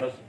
10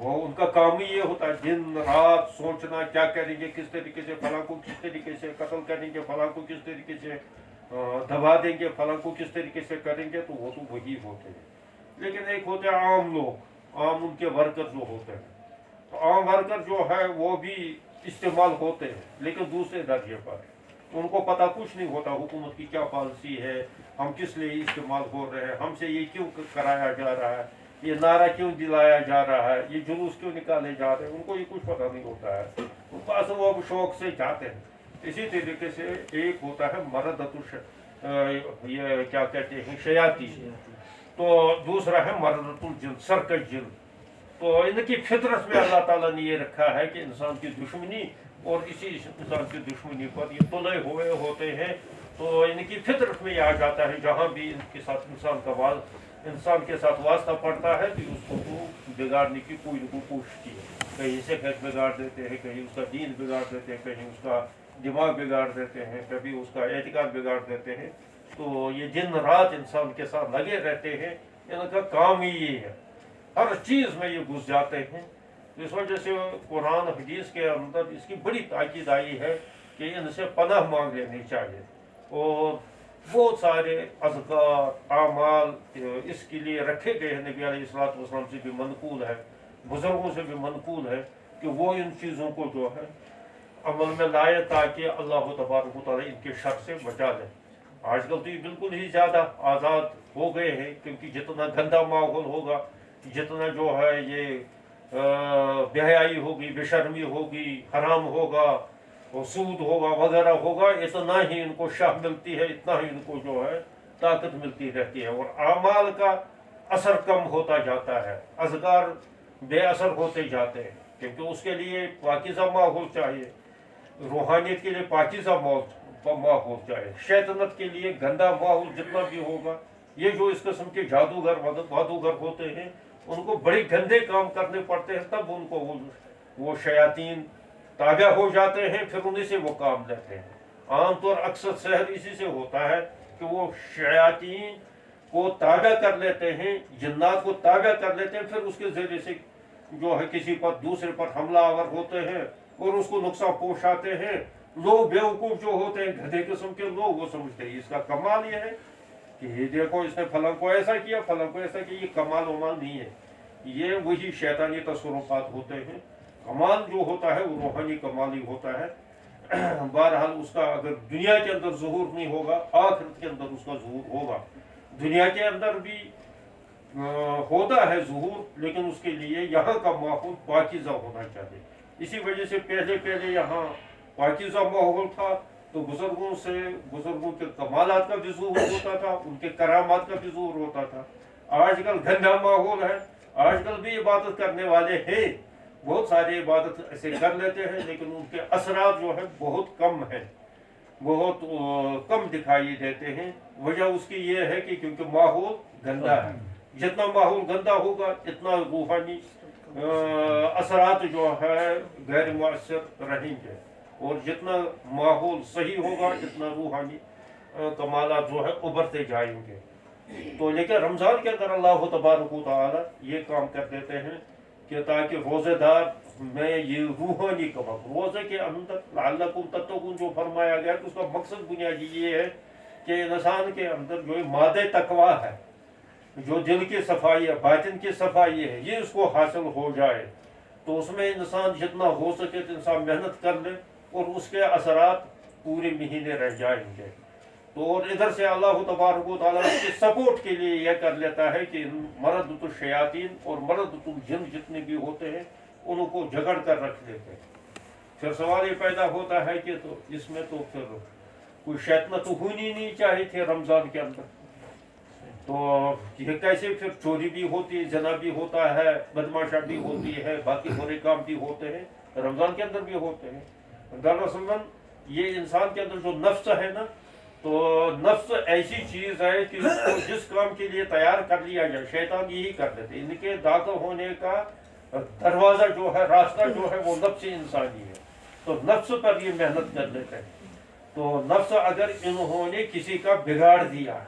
وہ ان کا کام ہی یہ ہوتا ہے دن رات سوچنا کیا کریں گے، کس طریقے سے فلاں کو کس طریقے سے قتل کریں گے، فلاں کو کس طریقے سے دبا دیں گے، فلاں کو کس طریقے سے کریں گے، تو وہ تو وہی ہوتے ہیں۔ لیکن ایک ہوتے ہیں عام لوگ، عام ان کے ورکر جو ہوتے ہیں، تو عام ورکر جو ہے وہ بھی استعمال ہوتے ہیں لیکن دوسرے درجے پر، ان کو پتہ کچھ نہیں ہوتا حکومت کی کیا پالیسی ہے، ہم کس لیے استعمال ہو رہے ہیں، ہم سے یہ کیوں کرایا جا رہا ہے، یہ نعرہ کیوں دلایا جا رہا ہے، یہ جلوس کیوں نکالے جا رہے ہیں، ان کو یہ کچھ پتہ نہیں ہوتا ہے، ان پاس وہ شوق سے جاتے ہیں۔ اسی طریقے سے ایک ہوتا ہے مردۃ یہ کیا کہتے ہیں شیاطین، تو دوسرا ہے مردۃ الجن، سرکش جن۔ تو ان کی فطرت میں اللہ تعالیٰ نے یہ رکھا ہے کہ انسان کی دشمنی، اور اسی انسان کی دشمنی پر یہ تلے ہوئے ہوتے ہیں، تو ان کی فطرت میں یہ آ جاتا ہے جہاں بھی ان کے ساتھ انسان کے ساتھ واسطہ پڑتا ہے تو اس کو بگاڑنے کی کوئی نہ کوئی کوشش کی ہے، کہیں صحت بگاڑ دیتے ہیں، کہیں اس کا دین بگاڑ دیتے ہیں، کہیں اس کا دماغ بگاڑ دیتے ہیں، کبھی اس کا اعتقاد بگاڑ دیتے ہیں۔ تو یہ دن رات انسان کے ساتھ لگے رہتے ہیں، ان کا کام ہی یہ ہے، ہر چیز میں یہ گھس جاتے ہیں۔ اس وجہ سے قرآن حدیث کے اندر اس کی بڑی تاکید آئی ہے کہ ان سے پناہ مانگ لینی چاہیے، اور بہت سارے اذکار اعمال اس کے لیے رکھے گئے ہیں، نبی علیہ الصلوۃ والسلام سے بھی منقول ہے، بزرگوں سے بھی منقول ہے کہ وہ ان چیزوں کو جو ہے عمل میں لائے تاکہ اللہ تبارک و تعالیٰ ان کے شر سے بچا لے۔ آج کل تو یہ بالکل ہی زیادہ آزاد ہو گئے ہیں، کیونکہ جتنا گندا ماحول ہوگا، جتنا جو ہے یہ بے حیائی ہوگی، بے شرمی ہوگی، حرام ہوگا، اور سود ہوگا وغیرہ ہوگا، اتنا ہی ان کو شاہ ملتی ہے، اتنا ہی ان کو جو ہے طاقت ملتی رہتی ہے، اور اعمال کا اثر کم ہوتا جاتا ہے، اذکار بے اثر ہوتے جاتے ہیں، کیونکہ اس کے لیے پاکیزہ ماحول چاہیے، روحانیت کے لیے پاکیزہ ماحول چاہیے، شیطنت کے لیے گندا ماحول جتنا بھی ہوگا۔ یہ جو اس قسم کے جادوگر ہوتے ہیں، ان کو بڑے گندے کام کرنے پڑتے ہیں، تب ان کو وہ شیاطین تابع ہو جاتے ہیں، پھر انہیں سے وہ کام لیتے ہیں۔ عام طور اکثر سحر اسی سے ہوتا ہے کہ وہ شیاطین کو تابع کر لیتے ہیں، جنات کو تابع کر لیتے ہیں، پھر اس کے ذریعے سے جو ہے کسی پر دوسرے پر حملہ آور ہوتے ہیں اور اس کو نقصان پہنچاتے ہیں۔ لوگ بیوقوف جو ہوتے ہیں، گدھے قسم کے لوگ، وہ سمجھتے ہیں اس کا کمال یہ ہے کہ یہ دیکھو اس نے فلاں کو ایسا کیا، فلاں کو ایسا کیا، یہ کمال ومال نہیں ہے، یہ وہی شیطانی تصرفات ہوتے ہیں۔ کمال جو ہوتا ہے وہ روحانی کمال ہی ہوتا ہے۔ بہرحال اس کا اگر دنیا کے اندر ظہور نہیں ہوگا، آخرت کے اندر اس کا ظہور ہوگا۔ دنیا کے اندر بھی ہوتا ہے ظہور، لیکن اس کے لیے یہاں کا ماحول پاکیزہ ہونا چاہیے۔ اسی وجہ سے پہلے یہاں پاکیزہ ماحول تھا، تو بزرگوں کے کمالات کا بھی ظہور ہوتا تھا، ان کے کرامات کا بھی ظہور ہوتا تھا۔ آج کل گندا ماحول ہے، آج کل بھی عبادت کرنے والے ہیں، بہت سارے عبادت ایسے کر لیتے ہیں، لیکن ان کے اثرات جو ہے بہت کم ہیں، بہت کم دکھائی دیتے ہیں۔ وجہ اس کی یہ ہے کہ کیونکہ ماحول گندا ہے، جتنا ماحول گندا ہوگا اتنا روحانی اثرات جو ہے غیر مؤثر رہیں گے، اور جتنا ماحول صحیح ہوگا اتنا روحانی کمالات جو ہے ابھرتے جائیں گے۔ تو لیکن رمضان کے اندر اللہ تبارک و تعالیٰ یہ کام کر دیتے ہیں کہ تاکہ روزے دار میں یہ روحانی کمال، روزے کے اندر لعلکم تتقون جو فرمایا گیا کہ اس کا مقصد بنیادی یہ ہے کہ انسان کے اندر جو مادہ تقویٰ ہے، جو دل کی صفائی ہے، باطن کی صفائی ہے، یہ اس کو حاصل ہو جائے، تو اس میں انسان جتنا ہو سکے تو انسان محنت کر لے، اور اس کے اثرات پورے مہینے رہ جائیں گے۔ تو اور ادھر سے اللہ تبارک و تعالیٰ اس کے سپورٹ کے لیے یہ کر لیتا ہے کہ مردۃ الشیاطین اور مردۃ الجن جتنے بھی ہوتے ہیں ان کو جگڑ کر رکھ دیتے ہیں۔ پھر سوال یہ پیدا ہوتا ہے کہ تو اس میں تو پھر کوئی شیطنت تو ہونی نہیں چاہی تھی رمضان کے اندر، تو یہ کیسے پھر چوری بھی ہوتی ہے، زنا بھی ہوتا ہے، بدماشا بھی ہوتی ہے، باقی برے کام بھی ہوتے ہیں، رمضان کے اندر بھی ہوتے ہیں۔ دراصل یہ انسان کے اندر جو نفس ہے نا، تو نفس ایسی چیز ہے کہ اس کو جس کام کے لیے تیار کر لیا جائے شیطان یہی کر دیتے، ان کے داخل ہونے کا دروازہ جو ہے، راستہ جو ہے وہ نفس انسانی ہے، تو نفس پر یہ محنت کر لیتے ہیں۔ تو نفس اگر انہوں نے کسی کا بگاڑ دیا،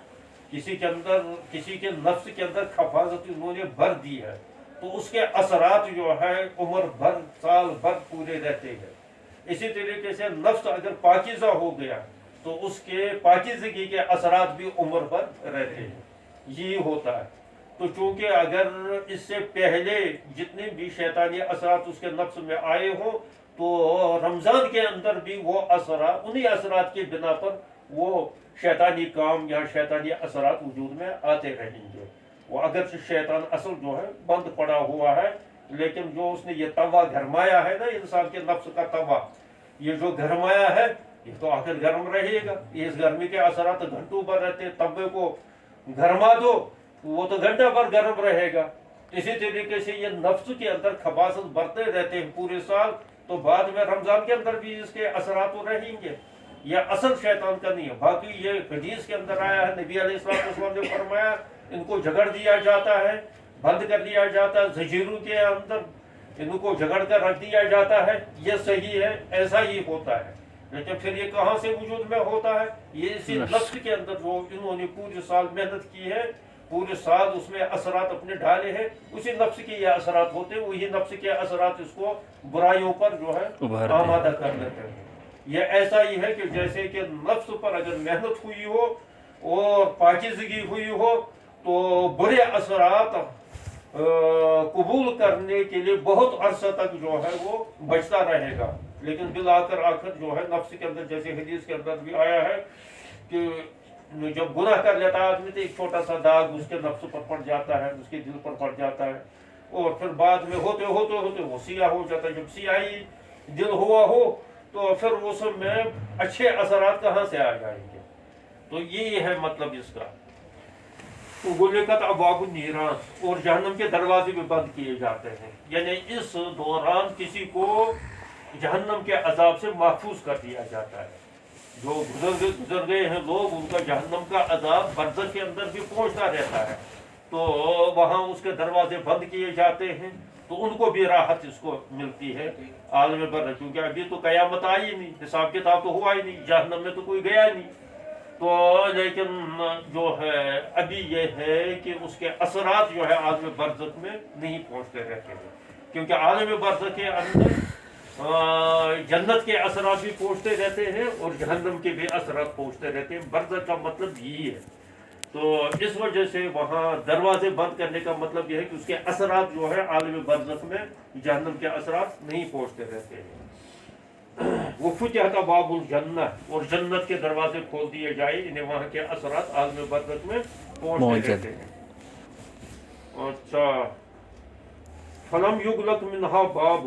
کسی کے نفس کے اندر حفاظت انہوں نے بھر دی ہے، تو اس کے اثرات جو ہے عمر بھر سال بھر پورے رہتے ہیں. اسی طریقے سے نفس اگر پاکیزہ ہو گیا تو اس کے پاکیزگی کے اثرات بھی عمر بھر رہتے ہیں. یہ ہوتا ہے. تو چونکہ اگر اس سے پہلے جتنے بھی شیطانی اثرات اس کے نفس میں آئے ہوں تو رمضان کے اندر بھی وہ اثرات انہی اثرات کی بنا پر وہ شیطانی کام یا شیطانی اثرات وجود میں آتے رہیں گے. وہ اگرچہ شیطان اصل جو ہے بند پڑا ہوا ہے لیکن جو اس نے یہ توا گرمایا ہے نا انسان کے نفس کا توا یہ جو گرمایا ہے یہ تو آخر گرم رہے گا. اس گرمی کے اثرات گھنٹوں پر رہتے ہیں. تبے کو گرما دو وہ تو گھنٹہ پر گرم رہے گا. اسی طریقے سے یہ نفس کے اندر خباثت برتے رہتے ہیں پورے سال تو بعد میں رمضان کے اندر بھی اس کے اثرات تو رہیں گے. یہ اصل شیطان کا نہیں ہے. باقی یہ حدیث کے اندر آیا ہے نبی علیہ السلام نے فرمایا ان کو جھگڑ دیا جاتا ہے بند کر دیا جاتا ہے زنجیروں کے اندر ان کو جھگڑ کر رکھ دیا جاتا ہے. یہ صحیح ہے ایسا ہی ہوتا ہے. لیکن پھر یہ کہاں سے وجود میں ہوتا ہے؟ یہ اسی نفس کے اندر جو انہوں نے پورے سال محنت کی ہے پورے سال اس میں اثرات اپنے ڈالے ہیں اسی نفس کے یہ اثرات ہوتے ہیں. وہی نفس کے اثرات اس کو برائیوں پر جو ہے آمادہ کر دیتے ہیں. یہ ایسا ہی ہے کہ جیسے کہ نفس پر اگر محنت ہوئی ہو اور پاکیزگی ہوئی ہو تو برے اثرات قبول کرنے کے لیے بہت عرصہ تک جو ہے وہ بچتا رہے گا. لیکن بالآخر آخر جو ہے نفس کے اندر جیسے حدیث کے اندر بھی آیا ہے کہ جب گناہ کر لیتا ہے آدمی تو ایک چھوٹا سا داغ اس کے نفس پر پڑ جاتا ہے اس کے دل پر پڑ جاتا ہے اور پھر بعد میں ہوتے ہوتے ہوتے وہ سیاہ ہو جاتا ہے. جب سیاہی دل ہوا ہو تو پھر اس میں اچھے اثرات کہاں سے آ جائیں گے. تو یہ ہے مطلب اس کا. غلقت ابواب النیران اور جہنم کے دروازے بھی بند کیے جاتے ہیں. یعنی اس دوران کسی کو جہنم کے عذاب سے محفوظ کر دیا جاتا ہے. جو گزر گئے ہیں لوگ ان کا جہنم کا عذاب برزخ کے اندر بھی پہنچتا رہتا ہے تو وہاں اس کے دروازے بند کیے جاتے ہیں تو ان کو بھی راحت اس کو ملتی ہے عالم برزخ. کیونکہ ابھی تو قیامت آئی نہیں حساب کتاب تو ہوا ہی نہیں جہنم میں تو کوئی گیا نہیں. تو لیکن جو ہے ابھی یہ ہے کہ اس کے اثرات جو ہے عالم برزخ میں نہیں پہنچتے رہتے ہیں کیونکہ عالم برزخ کے اندر جنت کے اثرات بھی پہنچتے رہتے ہیں اور جہنم کے بھی اثرات پہنچتے رہتے ہیں. برزخ کا مطلب یہی ہے. تو اس وجہ سے وہاں دروازے بند کرنے کا مطلب یہ ہے کہ اس کے اثرات جو ہے عالم برزخ میں جہنم کے اثرات نہیں پہنچتے رہتے ہیں. وہ فتحت ابواب الجنہ اور جنت کے دروازے کھول دیے جائے انہیں وہاں کے اثرات عالم برزخ میں پہنچتے رہتے ہیں. اچھا فلم یغلق منہا باب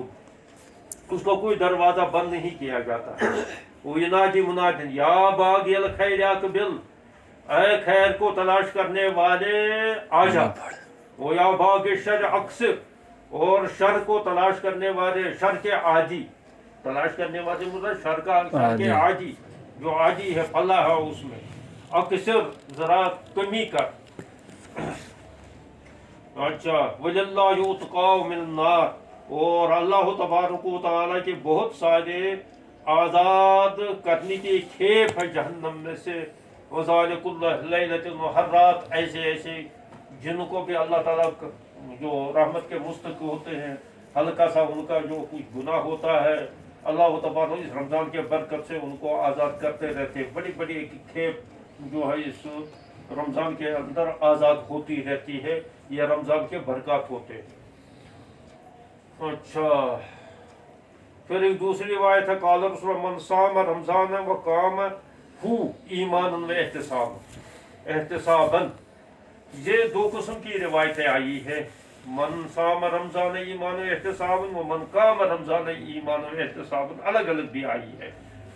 اس کو کوئی دروازہ بند نہیں کیا جاتا. وہ ینادی منادن یا باغی الخیر اقبل اے خیر کو تلاش کرنے والے آجا. وہ یا باغی شر اقصر اور شر کو تلاش کرنے والے شر کے عادی تلاش کرنے والے مطلب شر کے عادی جو عادی ہے پلہ ہے اس میں اقصر ذرا کمی کر. اچھا وَلِلَّهِ يُتْقَى مِنَ النَّارِ اور اللہ تبارک و تعالیٰ کے بہت سارے آزاد کرنے کی کھیپ ہے جہنم میں سے. وَذَلِكُ اللَّيْلَةِ الْمُحَرَّاتِ ایسے ایسے جن کو بھی اللہ تعالیٰ جو رحمت کے مستحق ہوتے ہیں ہلکا سا ان کا جو کچھ گناہ ہوتا ہے اللہ تبارک اس رمضان کے برکت سے ان کو آزاد کرتے رہتے ہیں. بڑی بڑی کھیپ جو ہے اس رمضان کے اندر آزاد ہوتی رہتی ہے. یہ رمضان کے برکات ہوتے ہیں. اچھا پھر ایک دوسری روایت ہے قال رسول من صام رمضان وقام ہو ایمانا و احتسابا. یہ دو قسم کی روایتیں آئی ہے. من صام رمضان ایمان و احتسابا و من قام رمضان ایمان و احتسابا الگ الگ بھی آئی ہے.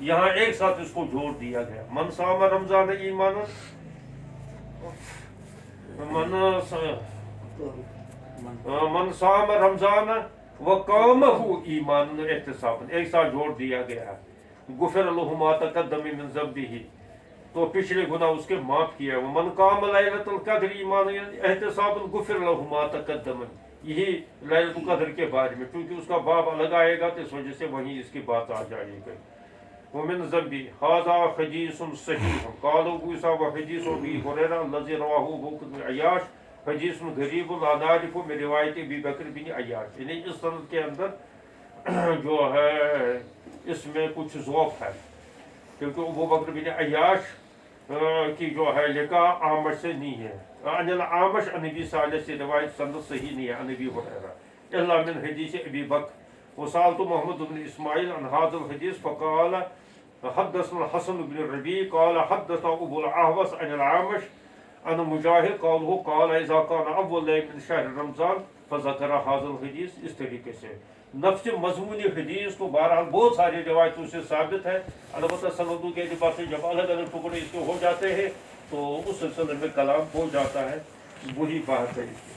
یہاں ایک ساتھ اس کو جوڑ دیا گیا. من صام رمضان ایمانا من صام رمضان وقامہ ایمان احتسابا ایک ساتھ جوڑ دیا گیا. غفر لہ ما تقدم من ذنبہ تو پچھلے گناہ اس کے معاف کیا. ومن قام لیلۃ القدر ایمان احتسابا غفر لہ ما تقدم یہی لیلۃ القدر کے بارے میں کیونکہ اس کا باب الگ آئے گا تو اس وجہ سے وہیں اس کی بات آ جائے گی. ومن ذنبہ ھذا حدیث صحیح قال ابو عیسیٰ وحدیث ابی ہریرہ الذی رواہ ابو عیاش حدیث میں غریب العنارف میں روایت ابی بکر بن عیاش، یعنی اس سند کے اندر جو ہے اس میں کچھ ذوف ہے، کیونکہ ابو بکر بن عیاش کی جو ہے لقاء اعمش سے نہیں ہے، ان الاعمش عن نبی صالح سے روایت سند صحیح نہیں ہے عن ابی ہریرہ الا من حدیث ابی بکر، وسالت محمد بن اسماعیل عن هذا الحدیث فقال حدثنا الحسن بن الربيع قال حدثنا ابو الاحوص عن الاعمش عن مجاهد قوله قال اذا كان اول ليل من شهر رمضان فذكر هذا الحديث، اس طریقے سے نفس مضمون حدیث تو بہرحال بہت ساری روایتوں سے ثابت ہے، البتہ سندوں کے اعتبار سے جب الگ الگ ٹکڑے اس کے ہو جاتے ہیں تو اس سلسلے میں کلام ہو جاتا ہے، وہی بات ہے اس کی۔